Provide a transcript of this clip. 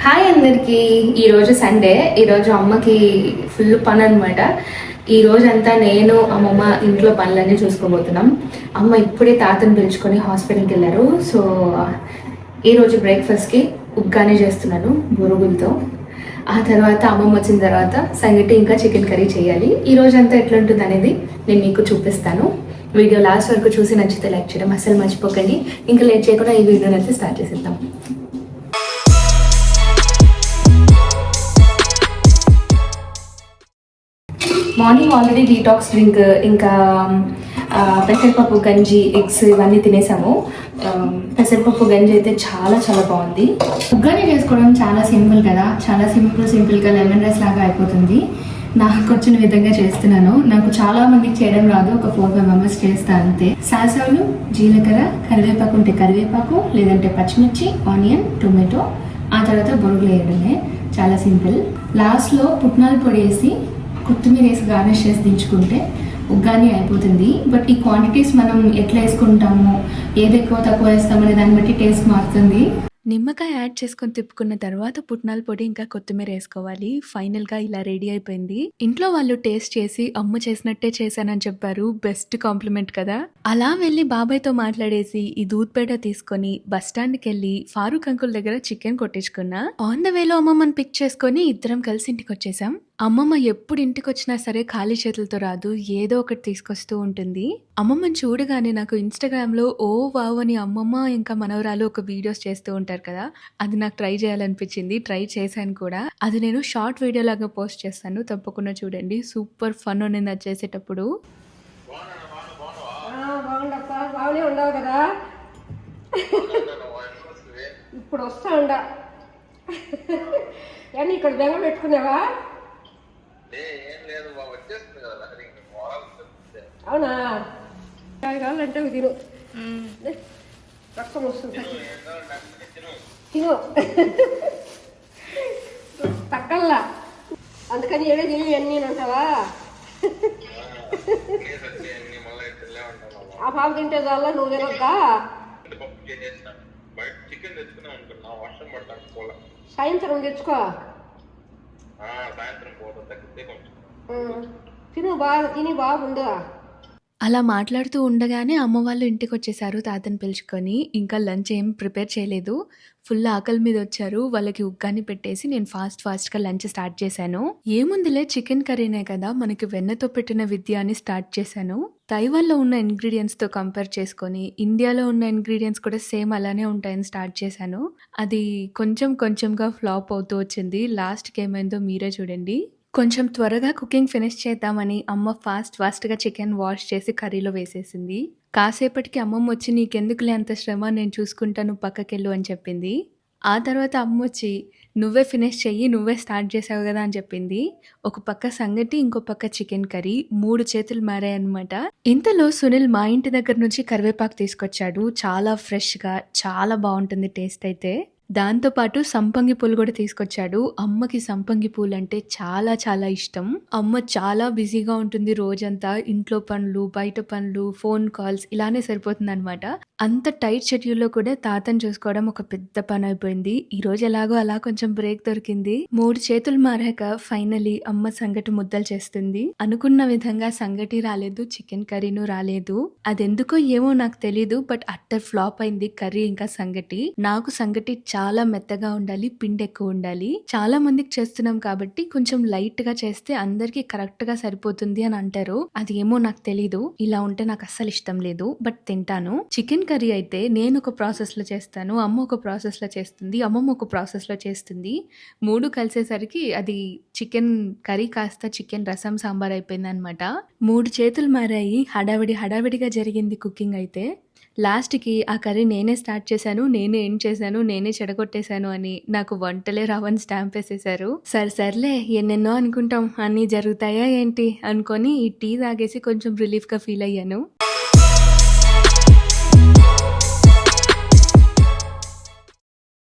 Hi అందరికీ. ఈరోజు Sunday. ఈరోజు అమ్మకి ఫుల్ పని అనమాట. ఈ రోజంతా నేను అమ్మమ్మ ఇంట్లో పనులన్నీ చూసుకోబోతున్నాం. అమ్మ ఇప్పుడే తాతను పిలుచుకొని హాస్పిటల్కి వెళ్ళారు. సో ఈరోజు బ్రేక్ఫాస్ట్కి ఉగ్గానే చేస్తున్నాను బొరుగులతో. ఆ తర్వాత అమ్మమ్మ వచ్చిన తర్వాత సంగటి ఇంకా చికెన్ కర్రీ చేయాలి. ఈ రోజంతా ఎట్లుంటుంది అనేది నేను మీకు చూపిస్తాను. వీడియో లాస్ట్ వరకు చూసి నచ్చితే లైక్ చేయడం అస్సలు మర్చిపోకండి. ఇంకా లేట్ చేయకుండా ఈ వీడియోని అయితే స్టార్ట్ చేసేద్దాం. మార్నింగ్ ఆల్రెడీ డీటాక్స్ డ్రింక్ ఇంకా పెసరపప్పు గంజి ఎగ్స్ ఇవన్నీ తినేసాము. పెసరపప్పు గంజి అయితే చాలా చాలా బాగుంది. ఉగ్గాని చేసుకోవడం చాలా సింపుల్ కదా, చాలా సింపుల్గా లెమన్ రైస్ లాగా అయిపోతుంది. నాకు వచ్చిన విధంగా చేస్తున్నాను. నాకు చాలా మందికి చేయడం రాదు, ఒక 4-5 మెంబర్స్ చేస్తా అంతే. సాసాలు, జీలకర్ర, కరివేపాకు ఉంటే కరివేపాకు, లేదంటే పచ్చిమిర్చి, ఆనియన్, టొమాటో, ఆ తర్వాత బొరుగులు వేయడమే. చాలా సింపుల్. లాస్ట్లో పుట్నాల పొడి వేసి కొత్తిమీర వేసి గార్నిష్ చేసి దించుకుంటే ఉగ్గాని అయిపోతుంది. బట్ ఈ క్వాంటిటీస్ మనం ఎట్లా వేసుకుంటాము, ఏది ఎక్కువ తక్కువ వేస్తామనే దాన్ని బట్టి టేస్ట్ మారుతుంది. నిమ్మకాయ యాడ్ చేసుకొని తిప్పుకున్న తర్వాత పుట్నాల పొడి ఇంకా కొత్తిమీర వేసుకోవాలి. ఫైనల్గా ఇలా రెడీ అయిపోయింది. ఇంట్లో వాళ్ళు టేస్ట్ చేసి అమ్మ చేసినట్టే చేశానని చెప్పారు. బెస్ట్ కాంప్లిమెంట్ కదా. అలా వెళ్ళి బాబాయ్తో మాట్లాడేసి ఈ దూద్పేట తీసుకొని బస్ స్టాండ్కి వెళ్ళి ఫారూక్ అంకుల్ దగ్గర చికెన్ కొట్టించుకున్నా. ఆన్ ద వేలో అమ్మమ్మని పిక్ చేసుకొని ఇద్దరం కలిసి ఇంటికి వచ్చేసాం. అమ్మమ్మ ఎప్పుడు ఇంటికి వచ్చినా సరే ఖాళీ చేతులతో రాదు, ఏదో ఒకటి తీసుకొస్తూ ఉంటుంది. అమ్మమ్మని చూడగానే నాకు ఇన్స్టాగ్రామ్లో ఓ వావ్ అని అమ్మమ్మ ఇంకా మనవరాలు ఒక వీడియోస్ చేస్తూ ఉంటారు కదా, అది నాకు ట్రై చేయాలనిపించింది. ట్రై చేశాను కూడా. అది నేను షార్ట్ వీడియో లాగా పోస్ట్ చేస్తాను, తప్పకుండా చూడండి. సూపర్ ఫన్ ఉన్నది అది చేసేటప్పుడు. ఇప్పుడు వస్తా ఉండ ఇక్కడ బెంగ పెట్టుకునేవా? అవునా, కావాలంటే తిను, రక్తం వస్తుంది తిను తక్కల్లా. అందుకని ఏడే తిని అన్నీ అంటావా? ఆ పాప తింటే చాలా నువ్వు తినొద్దా? సాయంత్రం తెచ్చుకో, తిను బాగా తిని బాగుందా. అలా మాట్లాడుతూ ఉండగానే అమ్మ వాళ్ళు ఇంటికి వచ్చేసారు తాతని పిలుచుకొని. ఇంకా లంచ్ ఏం ప్రిపేర్ చేయలేదు, ఫుల్ ఆకలి మీద వచ్చారు. వాళ్ళకి ఉగ్గాని పెట్టేసి నేను ఫాస్ట్గా లంచ్ స్టార్ట్ చేశాను. ఏముందిలే చికెన్ కర్రీనే కదా, మనకి వెన్నతో పెట్టిన విద్య అని స్టార్ట్ చేశాను. తైవాన్లో ఉన్న ఇంగ్రీడియంట్స్తో కంపేర్ చేసుకొని ఇండియాలో ఉన్న ఇంగ్రీడియంట్స్ కూడా సేమ్ అలానే ఉంటాయని స్టార్ట్ చేశాను. అది కొంచెంగా ఫ్లాప్ అవుతూ వచ్చింది. లాస్ట్కి ఏమైందో మీరే చూడండి. కొంచెం త్వరగా కుకింగ్ ఫినిష్ చేద్దామని అమ్మ ఫాస్ట్గా చికెన్ వాష్ చేసి కర్రీలో వేసేసింది. కాసేపటికి అమ్మమ్మ వచ్చి నీకెందుకులే అంత శ్రమ, నేను చూసుకుంటాను, పక్కకెళ్ళు అని చెప్పింది. ఆ తర్వాత అమ్మ వచ్చి నువ్వే ఫినిష్ చెయ్యి, నువ్వే స్టార్ట్ చేసావు కదా అని చెప్పింది. ఒక పక్క సంగటి, ఇంకో పక్క చికెన్ కర్రీ, 3 చేతులు మారాయన్నమాట. ఇంతలో సునీల్ మా ఇంటి దగ్గర నుంచి కరివేపాకు తీసుకొచ్చాడు. చాలా ఫ్రెష్గా, చాలా బాగుంటుంది టేస్ట్ అయితే. దాంతోపాటు సంపంగి పూలు కూడా తీసుకొచ్చాడు. అమ్మకి సంపంగి పూలు అంటే చాలా చాలా ఇష్టం. అమ్మ చాలా బిజీగా ఉంటుంది రోజంతా. ఇంట్లో పనులు, బయట పనులు, ఫోన్ కాల్స్ ఇలానే సరిపోతుంది అనమాట. అంత టైట్ షెడ్యూల్లో కూడా తాతను చూసుకోవడం ఒక పెద్ద పని అయిపోయింది. ఈ రోజు ఎలాగో అలా కొంచెం బ్రేక్ దొరికింది. 3 చేతులు మారాక ఫైనలీ అమ్మ సంగటి ముద్దలు చేస్తుంది. అనుకున్న విధంగా సంగటి రాలేదు, చికెన్ కర్రీను రాలేదు. అదెందుకో ఏమో నాకు తెలీదు, బట్ అట్టర్ ఫ్లాప్ అయింది కర్రీ ఇంకా సంగటి. నాకు సంగటి చాలా మెత్తగా ఉండాలి, పిండి ఎక్కువ ఉండాలి. చాలా మందికి చేస్తున్నాం కాబట్టి కొంచెం లైట్ గా చేస్తే అందరికి కరెక్ట్ గా సరిపోతుంది అని అంటారు. అది ఏమో నాకు తెలీదు. ఇలా ఉంటే నాకు అస్సలు ఇష్టం లేదు, బట్ తింటాను. చికెన్ కర్రీ అయితే నేను ఒక ప్రాసెస్ లో చేస్తాను, అమ్మ ఒక ప్రాసెస్ లో చేస్తుంది, అమ్మమ్మ ఒక ప్రాసెస్ లో చేస్తుంది. 3 కలిసేసరికి అది చికెన్ కర్రీ కాస్త చికెన్ రసం సాంబార్ అయిపోయింది అనమాట. 3 చేతులు మారాయి. హడావిడిగా జరిగింది కుకింగ్ అయితే. లాస్ట్కి ఆ కర్రీ నేనే స్టార్ట్ చేశాను, నేనే ఎండ్ చేశాను, నేనే చెడగొట్టేశాను అని నాకు వంటలే రావని స్టాంప్ వేసేసారు. సర్లే ఎన్నెన్నో అనుకుంటాం, అన్నీ జరుగుతాయా ఏంటి అనుకొని ఈ టీ తాగేసి కొంచెం రిలీఫ్గా ఫీల్ అయ్యాను.